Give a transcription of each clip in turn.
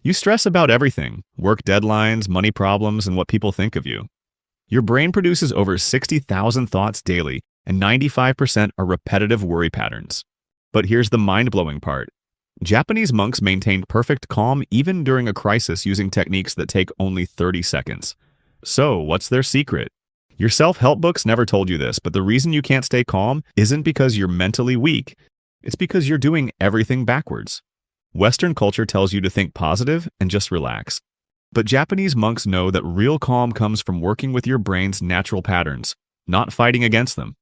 You stress about everything: work deadlines, money problems, and what people think of you. Your brain produces over 60,000 thoughts daily, and 95% are repetitive worry patterns. But here's the mind-blowing part. Japanese monks maintained perfect calm even during a crisis using techniques that take only 30 seconds. So, what's their secret? Your self-help books never told you this, but the reason you can't stay calm isn't because you're mentally weak. It's because you're doing everything backwards. Western culture tells you to think positive and just relax. But Japanese monks know that real calm comes from working with your brain's natural patterns, not fighting against them.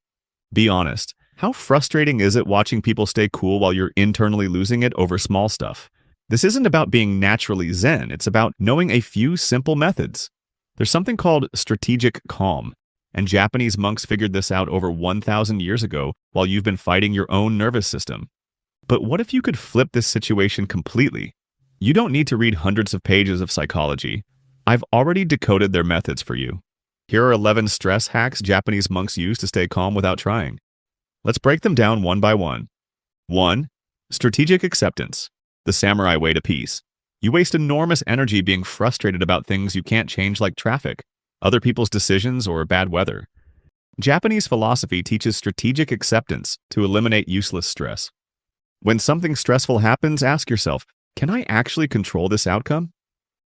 Be honest. How frustrating is it watching people stay cool while you're internally losing it over small stuff? This isn't about being naturally zen, it's about knowing a few simple methods. There's something called strategic calm, and Japanese monks figured this out over 1,000 years ago while you've been fighting your own nervous system. But what if you could flip this situation completely? You don't need to read hundreds of pages of psychology. I've already decoded their methods for you. Here are 11 stress hacks Japanese monks use to stay calm without trying. Let's break them down one by one. 1. Strategic acceptance. The samurai way to peace. You waste enormous energy being frustrated about things you can't change, like traffic, other people's decisions, or bad weather. Japanese philosophy teaches strategic acceptance to eliminate useless stress. When something stressful happens, ask yourself, can I actually control this outcome?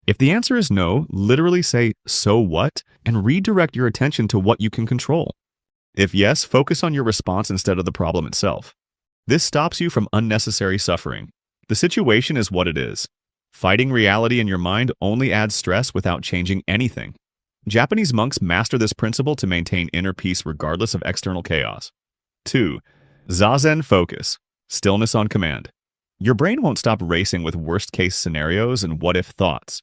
If the answer is no, literally say, "So what?" and redirect your attention to what you can control. If yes, focus on your response instead of the problem itself. This stops you from unnecessary suffering. The situation is what it is. Fighting reality in your mind only adds stress without changing anything. Japanese monks master this principle to maintain inner peace regardless of external chaos. 2. Zazen focus. Stillness on command. Your brain won't stop racing with worst-case scenarios and what-if thoughts.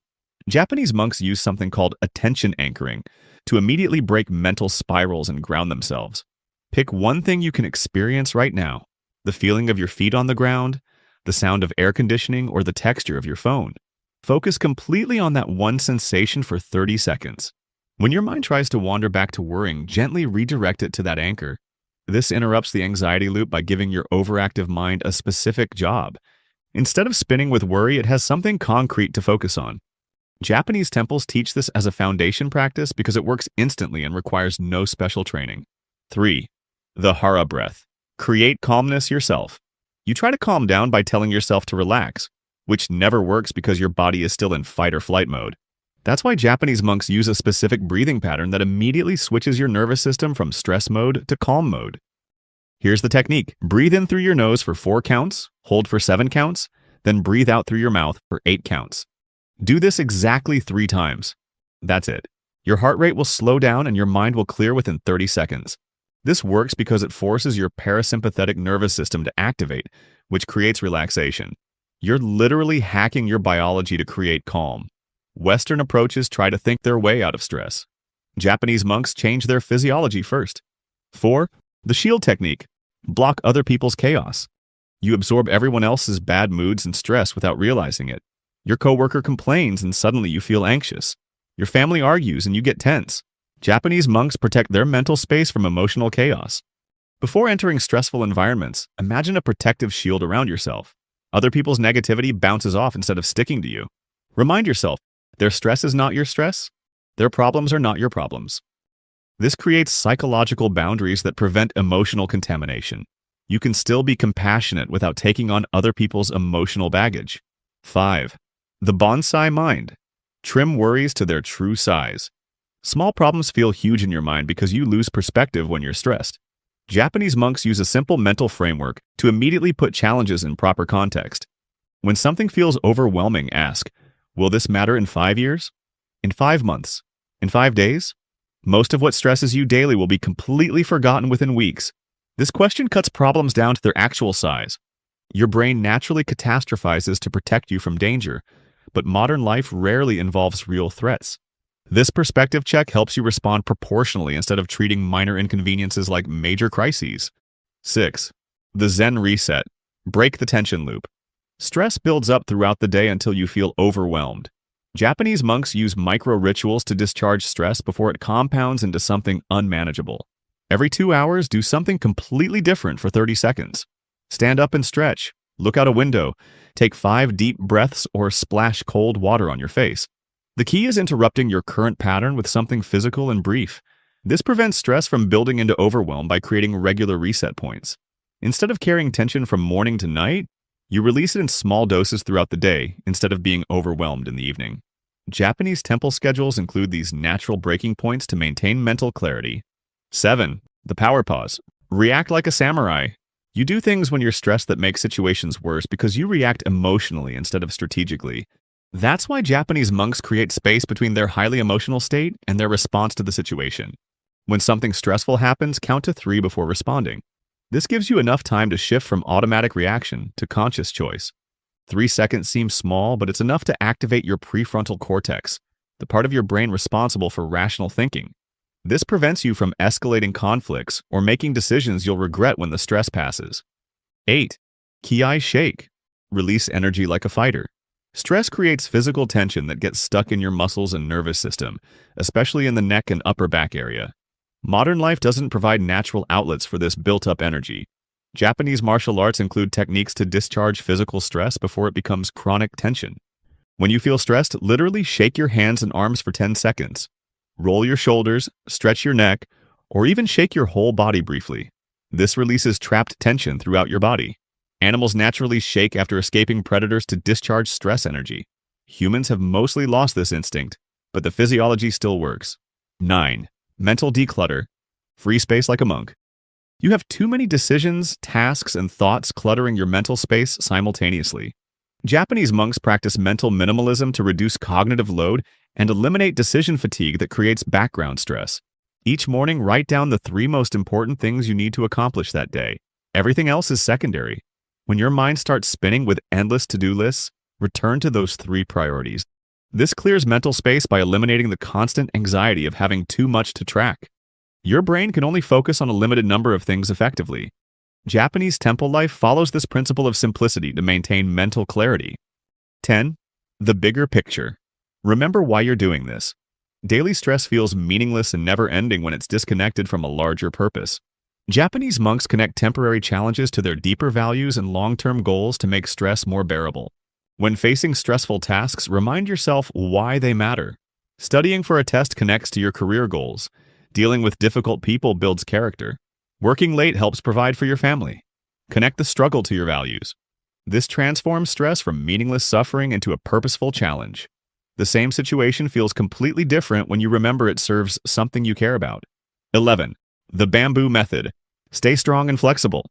Japanese monks use something called attention anchoring to immediately break mental spirals and ground themselves. Pick one thing you can experience right now: the feeling of your feet on the ground, the sound of air conditioning, or the texture of your phone. Focus completely on that one sensation for 30 seconds. When your mind tries to wander back to worrying, gently redirect it to that anchor. This interrupts the anxiety loop by giving your overactive mind a specific job. Instead of spinning with worry, it has something concrete to focus on. Japanese temples teach this as a foundation practice because it works instantly and requires no special training. 3. The Hara breath. Create calmness yourself. You try to calm down by telling yourself to relax, which never works because your body is still in fight or flight mode. That's why Japanese monks use a specific breathing pattern that immediately switches your nervous system from stress mode to calm mode. Here's the technique. Breathe in through your nose for 4 counts, hold for 7 counts, then breathe out through your mouth for 8 counts. Do this exactly 3 times. That's it. Your heart rate will slow down and your mind will clear within 30 seconds. This works because it forces your parasympathetic nervous system to activate, which creates relaxation. You're literally hacking your biology to create calm. Western approaches try to think their way out of stress. Japanese monks change their physiology first. 4. The shield technique. Block other people's chaos. You absorb everyone else's bad moods and stress without realizing it. Your coworker complains and suddenly you feel anxious. Your family argues and you get tense. Japanese monks protect their mental space from emotional chaos. Before entering stressful environments, imagine a protective shield around yourself. Other people's negativity bounces off instead of sticking to you. Remind yourself, their stress is not your stress. Their problems are not your problems. This creates psychological boundaries that prevent emotional contamination. You can still be compassionate without taking on other people's emotional baggage. 5. The bonsai mind. Trim worries to their true size. Small problems feel huge in your mind because you lose perspective when you're stressed. Japanese monks use a simple mental framework to immediately put challenges in proper context. When something feels overwhelming, ask, will this matter in 5 years? In 5 months? In 5 days? Most of what stresses you daily will be completely forgotten within weeks. This question cuts problems down to their actual size. Your brain naturally catastrophizes to protect you from danger, but modern life rarely involves real threats. This perspective check helps you respond proportionally instead of treating minor inconveniences like major crises. 6. The Zen reset. Break the tension loop. Stress builds up throughout the day until you feel overwhelmed. Japanese monks use micro-rituals to discharge stress before it compounds into something unmanageable. Every 2 hours, do something completely different for 30 seconds. Stand up and stretch, Look out a window, take 5 deep breaths, or splash cold water on your face. The key is interrupting your current pattern with something physical and brief. This prevents stress from building into overwhelm by creating regular reset points. Instead of carrying tension from morning to night, you release it in small doses throughout the day instead of being overwhelmed in the evening. Japanese temple schedules include these natural breaking points to maintain mental clarity. 7. The power pause. React like a samurai. You do things when you're stressed that make situations worse because you react emotionally instead of strategically. That's why Japanese monks create space between their highly emotional state and their response to the situation. When something stressful happens, count to 3 before responding. This gives you enough time to shift from automatic reaction to conscious choice. 3 seconds seems small, but it's enough to activate your prefrontal cortex, the part of your brain responsible for rational thinking. This prevents you from escalating conflicts or making decisions you'll regret when the stress passes. 8. Ki shake. Release energy like a fighter. Stress creates physical tension that gets stuck in your muscles and nervous system, especially in the neck and upper back area. Modern life doesn't provide natural outlets for this built-up energy. Japanese martial arts include techniques to discharge physical stress before it becomes chronic tension. When you feel stressed, literally shake your hands and arms for 10 seconds. Roll your shoulders, stretch your neck, or even shake your whole body briefly. This releases trapped tension throughout your body. Animals naturally shake after escaping predators to discharge stress energy. Humans have mostly lost this instinct, but the physiology still works. 9. Mental declutter. Free space like a monk. You have too many decisions, tasks, and thoughts cluttering your mental space simultaneously. Japanese monks practice mental minimalism to reduce cognitive load and eliminate decision fatigue that creates background stress. Each morning, write down the 3 most important things you need to accomplish that day. Everything else is secondary. When your mind starts spinning with endless to-do lists, return to those 3 priorities. This clears mental space by eliminating the constant anxiety of having too much to track. Your brain can only focus on a limited number of things effectively. Japanese temple life follows this principle of simplicity to maintain mental clarity. 10. The bigger picture. Remember why you're doing this. Daily stress feels meaningless and never-ending when it's disconnected from a larger purpose. Japanese monks connect temporary challenges to their deeper values and long-term goals to make stress more bearable. When facing stressful tasks, remind yourself why they matter. Studying for a test connects to your career goals. Dealing with difficult people builds character. Working late helps provide for your family. Connect the struggle to your values. This transforms stress from meaningless suffering into a purposeful challenge. The same situation feels completely different when you remember it serves something you care about. 11. The bamboo method. Stay strong and flexible.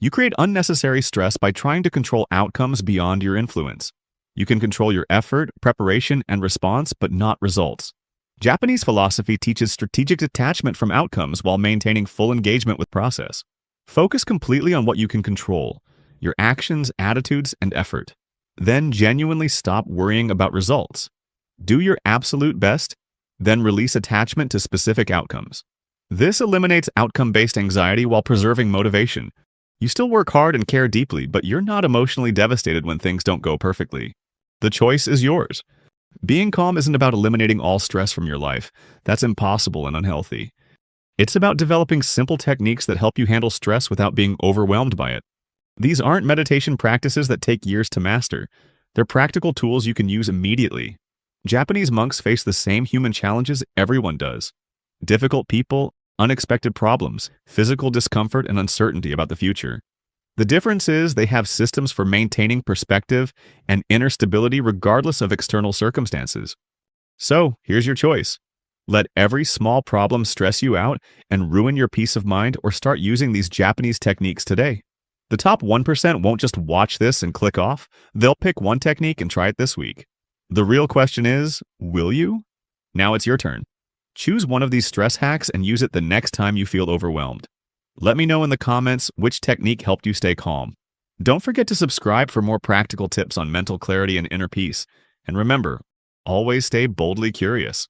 You create unnecessary stress by trying to control outcomes beyond your influence. You can control your effort, preparation, and response, but not results. Japanese philosophy teaches strategic detachment from outcomes while maintaining full engagement with process. Focus completely on what you can control, your actions, attitudes, and effort. Then genuinely stop worrying about results. Do your absolute best, then release attachment to specific outcomes. This eliminates outcome-based anxiety while preserving motivation. You still work hard and care deeply, but you're not emotionally devastated when things don't go perfectly. The choice is yours. Being calm isn't about eliminating all stress from your life. That's impossible and unhealthy. It's about developing simple techniques that help you handle stress without being overwhelmed by it. These aren't meditation practices that take years to master. They're practical tools you can use immediately. Japanese monks face the same human challenges everyone does. Difficult people, unexpected problems, physical discomfort, and uncertainty about the future. The difference is they have systems for maintaining perspective and inner stability regardless of external circumstances. So, here's your choice. Let every small problem stress you out and ruin your peace of mind, or start using these Japanese techniques today. The top 1% won't just watch this and click off. They'll pick one technique and try it this week. The real question is, will you? Now it's your turn. Choose one of these stress hacks and use it the next time you feel overwhelmed. Let me know in the comments which technique helped you stay calm. Don't forget to subscribe for more practical tips on mental clarity and inner peace. And remember, always stay boldly curious.